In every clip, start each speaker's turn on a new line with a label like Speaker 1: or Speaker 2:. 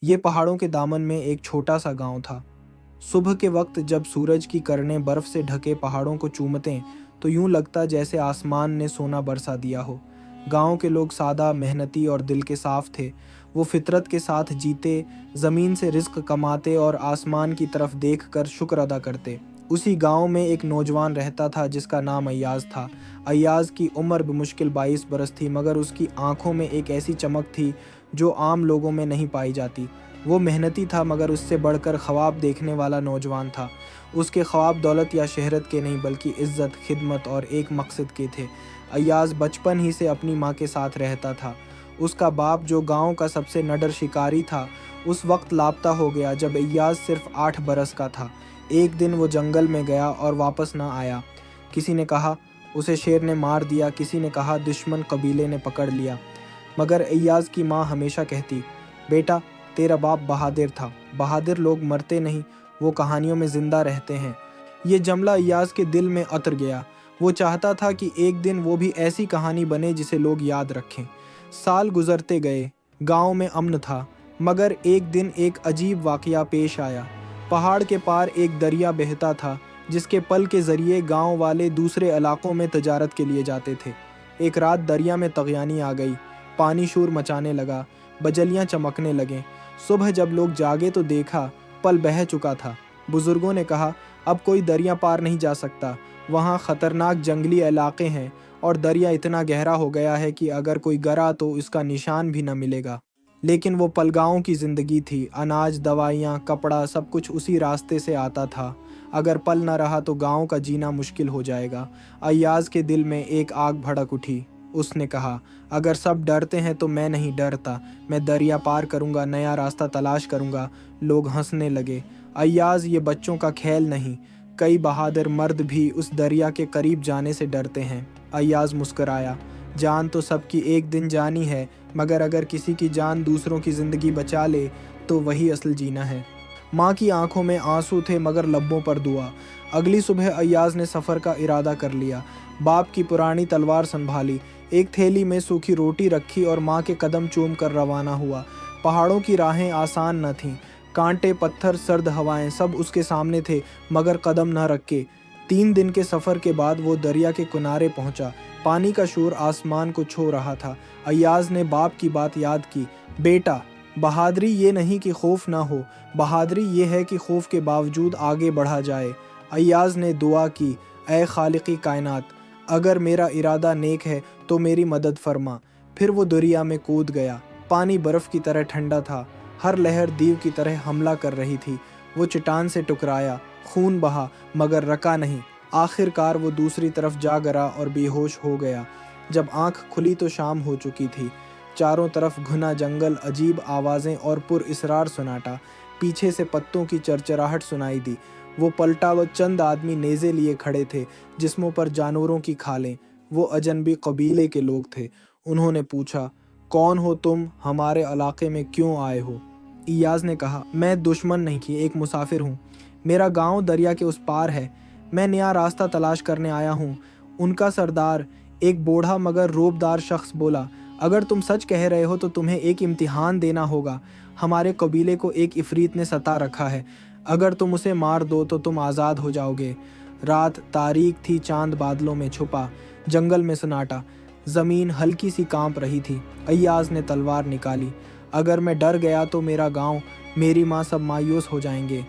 Speaker 1: ये पहाड़ों के दामन में एक छोटा सा गांव था। सुबह के वक्त जब सूरज की किरणें बर्फ से ढके पहाड़ों को चूमतें तो यूं लगता जैसे आसमान ने सोना बरसा दिया हो। गांव के लोग सादा, मेहनती और दिल के साफ थे। वो फितरत के साथ जीते, ज़मीन से रिज्क कमाते और आसमान की तरफ देखकर शुक्र अदा करते। उसी गांव में एक नौजवान रहता था जिसका नाम अय्याज था। अय्याज की उम्र बमुश्किल 22 बरस थी, मगर उसकी आंखों में एक ऐसी चमक थी जो आम लोगों में नहीं पाई जाती। वो मेहनती था, मगर उससे बढ़कर ख्वाब देखने वाला नौजवान था। उसके ख्वाब दौलत या शहरत के नहीं, बल्कि इज्जत, खिदमत और एक मकसद के थे। अय्याज बचपन ही से अपनी माँ के साथ रहता था। उसका बाप, जो गांव का सबसे नडर शिकारी था, उस वक्त लापता हो गया जब अय्याज सिर्फ 8 बरस का था। एक दिन वो जंगल में गया और वापस न आया। किसी ने कहा उसे शेर ने मार दिया, किसी ने कहा दुश्मन कबीले ने पकड़ लिया। मगर अय्याज की माँ हमेशा कहती, बेटा, तेरा बाप बहादुर था। बहादुर लोग मरते नहीं, वो कहानियों में जिंदा रहते हैं। ये जुमला अय्याज के दिल में उतर गया। वो चाहता था कि एक दिन वो भी ऐसी कहानी बने जिसे लोग याद रखें। साल गुजरते गए, गांव में अमन था, मगर एक दिन एक अजीब वाकया पेश आया। पहाड़ के पार एक दरिया बहता था, जिसके पल के जरिए गांव वाले दूसरे इलाकों में तजारत के लिए जाते थे। एक रात दरिया में तगयानी आ गई, पानी शोर मचाने लगा, बजलियां चमकने लगें। सुबह जब लोग जागे तो देखा पल बह चुका था। बुजुर्गों ने कहा, अब कोई दरिया पार नहीं जा सकता, वहाँ खतरनाक जंगली इलाके हैं और दरिया इतना गहरा हो गया है कि अगर कोई गिरा तो इसका निशान भी न मिलेगा। लेकिन वो पल गाँव की जिंदगी थी। अनाज, दवाइयाँ, कपड़ा, सब कुछ उसी रास्ते से आता था। अगर पल न रहा तो गांव का जीना मुश्किल हो जाएगा। अय्याज के दिल में एक आग भड़क उठी। उसने कहा, अगर सब डरते हैं तो मैं नहीं डरता। मैं दरिया पार करूंगा, नया रास्ता तलाश करूंगा। लोग हंसने लगे। अय्याज, ये बच्चों का खेल नहीं। कई बहादुर मर्द भी उस दरिया के करीब जाने से डरते हैं। अय्याज मुस्कुराया, जान तो सबकी एक दिन जानी है, मगर अगर किसी की जान दूसरों की ज़िंदगी बचा ले तो वही असल जीना है। माँ की आंखों में आंसू थे, मगर लब्बों पर दुआ। अगली सुबह अय्याज ने सफ़र का इरादा कर लिया। बाप की पुरानी तलवार संभाली, एक थैली में सूखी रोटी रखी और माँ के कदम चूम कर रवाना हुआ। पहाड़ों की राहें आसान न थीं। कांटे, पत्थर, सर्द हवाएं सब उसके सामने थे, मगर कदम न रखे। 3 दिन के सफ़र के बाद वो दरिया के किनारे पहुंचा। पानी का शोर आसमान को छू रहा था। अय्याज ने बाप की बात याद की, बेटा, बहादुरी ये नहीं कि खौफ ना हो, बहादुरी ये है कि खौफ के बावजूद आगे बढ़ा जाए। अय्याज ने दुआ की, ऐ खालिक़ी कायनात, अगर मेरा इरादा नेक है तो मेरी मदद फरमा। फिर वो दरिया में कूद गया। पानी बर्फ़ की तरह ठंडा था, हर लहर दीव की तरह हमला कर रही थी। वो चट्टान से टकराया, खून बहा, मगर रका नहीं। आखिरकार वो दूसरी तरफ जा गिरा और बेहोश हो गया। जब आंख खुली तो शाम हो चुकी थी। चारों तरफ घना जंगल, अजीब आवाज़ें और पुरअसरार सन्नाटा। पीछे से पत्तों की चरचराहट सुनाई दी। वो पलटा, वो चंद आदमी नेज़े लिए खड़े थे, जिस्मों पर जानवरों की खालें। वो अजनबी कबीले के लोग थे। उन्होंने पूछा, कौन हो तुम, हमारे इलाके में क्यों आए हो? इयाज ने कहा, मैं दुश्मन नहीं की, एक मुसाफिर हूँ। मेरा गांव दरिया के उस पार है। मैं नया रास्ता तलाश करने आया हूँ। उनका सरदार, एक बूढ़ा मगर रूबदार शख्स, बोला, अगर तुम सच कह रहे हो तो तुम्हें एक इम्तिहान देना होगा। हमारे कबीले को एक इफरीत ने सता रखा है। अगर तुम उसे मार दो तो तुम आज़ाद हो जाओगे। रात तारीक थी, चांद बादलों में छुपा। जंगल में सन्नाटा, ज़मीन हल्की सी कांप रही थी। अय्याज ने तलवार निकाली, अगर मैं डर गया तो मेरा गांव, मेरी माँ सब मायूस हो जाएंगे।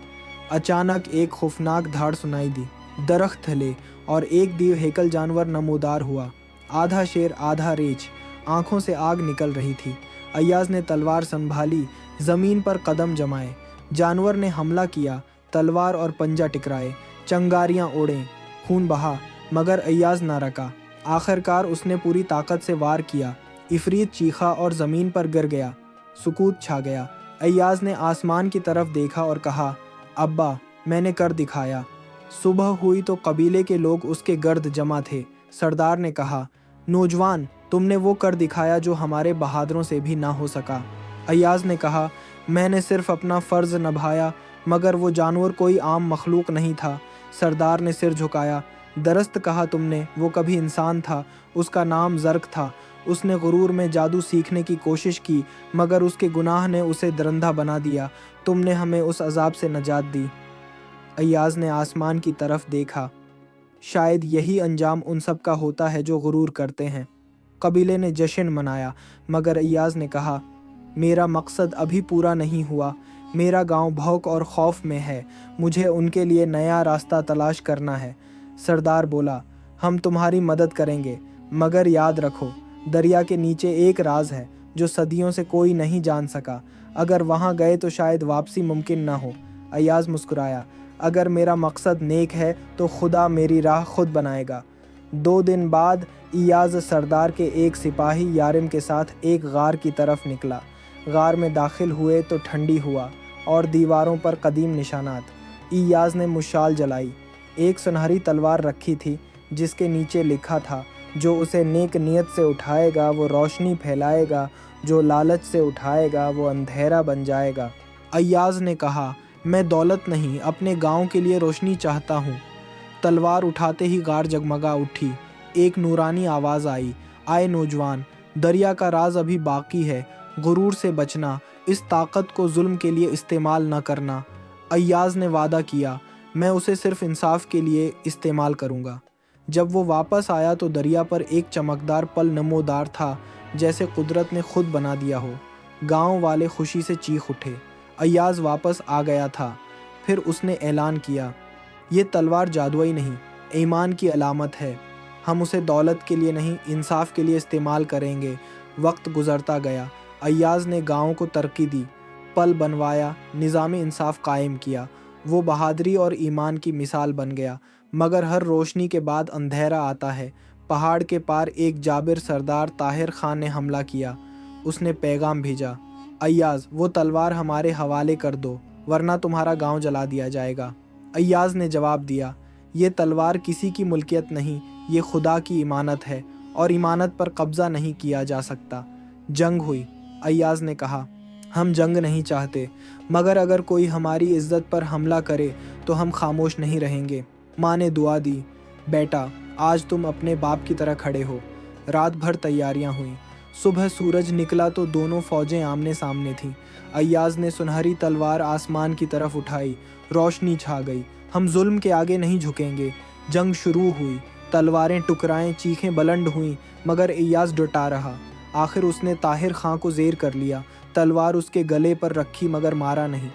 Speaker 1: अचानक एक खौफनाक धाड़ सुनाई दी। दरख्त हिले और एक दीव हैकल जानवर नमूदार हुआ। आधा शेर, आधा रीछ, आंखों से आग निकल रही थी। अय्याज ने तलवार संभाली, ज़मीन पर कदम जमाए। जानवर ने हमला किया, तलवार और पंजा टकराए, चंगारियां उड़ें, खून बहा, मगर अय्याज ना रका। आखिरकार उसने पूरी ताकत से वार किया। इफरीत चीखा और ज़मीन पर गिर गया। सुकूत छा गया। अय्याज ने आसमान की तरफ देखा और कहा, अब्बा, मैंने कर दिखाया। सुबह हुई तो कबीले के लोग उसके गर्द जमा थे। सरदार ने कहा, नौजवान, तुमने वो कर दिखाया जो हमारे बहादुरों से भी ना हो सका। अय्याज ने कहा, मैंने सिर्फ अपना फ़र्ज़ निभाया, मगर वो जानवर कोई आम मखलूक नहीं था। सरदार ने सिर झुकाया, दरस्त कहा तुमने, वो कभी इंसान था, उसका नाम ज़र्क था। اس نے غرور میں جادو سیکھنے کی کوشش کی مگر اس کے گناہ نے اسے درندہ بنا دیا۔ تم نے ہمیں اس عذاب سے نجات دی۔ ایاز نے آسمان کی طرف دیکھا۔ شاید یہی انجام ان سب کا ہوتا ہے جو غرور کرتے ہیں۔ قبیلے نے جشن منایا مگر ایاز نے کہا، میرا مقصد ابھی پورا نہیں ہوا۔ میرا گاؤں بھوک اور خوف میں ہے۔ مجھے ان کے لیے نیا راستہ تلاش کرنا ہے۔ سردار بولا، ہم تمہاری مدد کریں گے مگر یاد رکھو دریا کے نیچے ایک راز ہے جو صدیوں سے کوئی نہیں جان سکا۔ اگر وہاں گئے تو شاید واپسی ممکن نہ ہو۔ ایاز مسکرایا، اگر میرا مقصد نیک ہے تو خدا میری راہ خود بنائے گا۔ 2 دن بعد ایاز سردار کے ایک سپاہی یارم کے ساتھ ایک غار کی طرف نکلا۔ غار میں داخل ہوئے تو ٹھنڈی ہوا اور دیواروں پر قدیم نشانات۔ ایاز نے مشال جلائی۔ ایک سنہری تلوار رکھی تھی جس کے نیچے لکھا تھا، جو اسے نیک نیت سے اٹھائے گا وہ روشنی پھیلائے گا، جو لالچ سے اٹھائے گا وہ اندھیرا بن جائے گا۔ ایاز نے کہا، میں دولت نہیں اپنے گاؤں کے لیے روشنی چاہتا ہوں۔ تلوار اٹھاتے ہی غار جگمگا اٹھی۔ ایک نورانی آواز آئی، آئے نوجوان، دریا کا راز ابھی باقی ہے، غرور سے بچنا، اس طاقت کو ظلم کے لیے استعمال نہ کرنا۔ ایاز نے وعدہ کیا، میں اسے صرف انصاف کے لیے استعمال کروں گا۔ جب وہ واپس آیا تو دریا پر ایک چمکدار پل نمودار تھا جیسے قدرت نے خود بنا دیا ہو۔ گاؤں والے خوشی سے چیخ اٹھے۔ ایاز واپس آ گیا تھا۔ پھر اس نے اعلان کیا، یہ تلوار جادوئی نہیں، ایمان کی علامت ہے۔ ہم اسے دولت کے لیے نہیں، انصاف کے لیے استعمال کریں گے۔ وقت گزرتا گیا۔ ایاز نے گاؤں کو ترقی دی، پل بنوایا، نظام انصاف قائم کیا۔ وہ بہادری اور ایمان کی مثال بن گیا۔ مگر ہر روشنی کے بعد اندھیرا آتا ہے۔ پہاڑ کے پار ایک جابر سردار طاہر خان نے حملہ کیا۔ اس نے پیغام بھیجا، ایاز وہ تلوار ہمارے حوالے کر دو ورنہ تمہارا گاؤں جلا دیا جائے گا۔ ایاز نے جواب دیا، یہ تلوار کسی کی ملکیت نہیں، یہ خدا کی امانت ہے اور امانت پر قبضہ نہیں کیا جا سکتا۔ جنگ ہوئی۔ ایاز نے کہا، ہم جنگ نہیں چاہتے مگر اگر کوئی ہماری عزت پر حملہ کرے تو ہم خاموش نہیں رہیں گے۔ ماں نے دعا دی، بیٹا آج تم اپنے باپ کی طرح کھڑے ہو۔ رات بھر تیاریاں ہوئیں۔ صبح سورج نکلا تو دونوں فوجیں آمنے سامنے تھیں۔ ایاز نے سنہری تلوار آسمان کی طرف اٹھائی۔ روشنی چھا گئی۔ ہم ظلم کے آگے نہیں جھکیں گے۔ جنگ شروع ہوئی۔ تلواریں ٹکرائیں، چیخیں بلند ہوئیں مگر ایاز ڈٹا رہا۔ آخر اس نے طاہر خان کو زیر کر لیا۔ تلوار اس کے گلے پر رکھی مگر مارا نہیں۔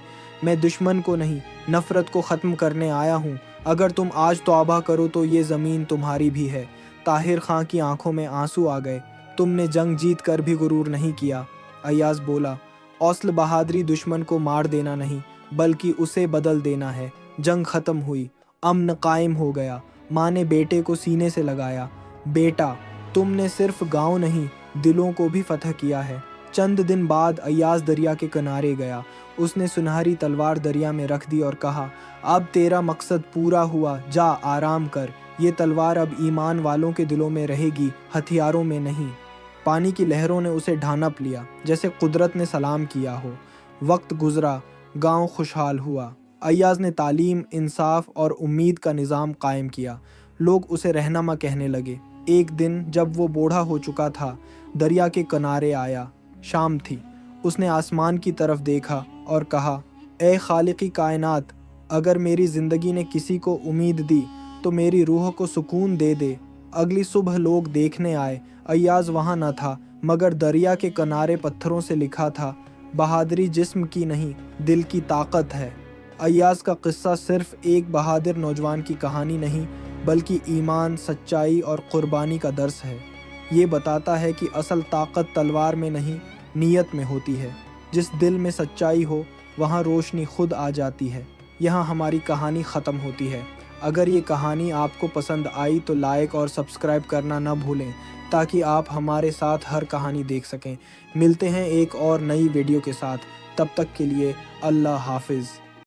Speaker 1: میں دشمن کو نہیں، نفرت کو ختم کرنے آیا ہوں۔ اگر تم آج توبہ کرو تو یہ زمین تمہاری بھی ہے۔ طاہر خان کی آنکھوں میں آنسو آ گئے۔ تم نے جنگ جیت کر بھی غرور نہیں کیا۔ ایاز بولا، اوصل بہادری دشمن کو مار دینا نہیں بلکہ اسے بدل دینا ہے۔ جنگ ختم ہوئی۔ امن قائم ہو گیا۔ ماں نے بیٹے کو سینے سے لگایا، بیٹا تم نے صرف گاؤں نہیں دلوں کو بھی فتح کیا ہے۔ چند دن بعد ایاز دریا کے کنارے گیا۔ اس نے سنہری تلوار دریا میں رکھ دی اور کہا، اب تیرا مقصد پورا ہوا، جا آرام کر۔ یہ تلوار اب ایمان والوں کے دلوں میں رہے گی، ہتھیاروں میں نہیں۔ پانی کی لہروں نے اسے ڈھانپ لیا جیسے قدرت نے سلام کیا ہو۔ وقت گزرا، گاؤں خوشحال ہوا۔ ایاز نے تعلیم، انصاف اور امید کا نظام قائم کیا۔ لوگ اسے رہنما کہنے لگے۔ ایک دن جب وہ بوڑھا ہو چکا تھا، دریا کے کنارے آیا۔ شام تھی۔ اس نے آسمان کی طرف دیکھا اور کہا، اے خالقی کائنات، اگر میری زندگی نے کسی کو امید دی تو میری روح کو سکون دے دے۔ اگلی صبح لوگ دیکھنے آئے۔ ایاز وہاں نہ تھا مگر دریا کے کنارے پتھروں سے لکھا تھا، بہادری جسم کی نہیں، دل کی طاقت ہے۔ ایاز کا قصہ صرف ایک بہادر نوجوان کی کہانی نہیں بلکہ ایمان، سچائی اور قربانی کا درس ہے۔ یہ بتاتا ہے کہ اصل طاقت تلوار میں نہیں، نیت میں ہوتی ہے۔ جس دل میں سچائی ہو وہاں روشنی خود آ جاتی ہے۔ یہاں ہماری کہانی ختم ہوتی ہے۔ اگر یہ کہانی آپ کو پسند آئی تو لائک اور سبسکرائب کرنا نہ بھولیں تاکہ آپ ہمارے ساتھ ہر کہانی دیکھ سکیں۔ ملتے ہیں ایک اور نئی ویڈیو کے ساتھ، تب تک کے لیے اللہ حافظ۔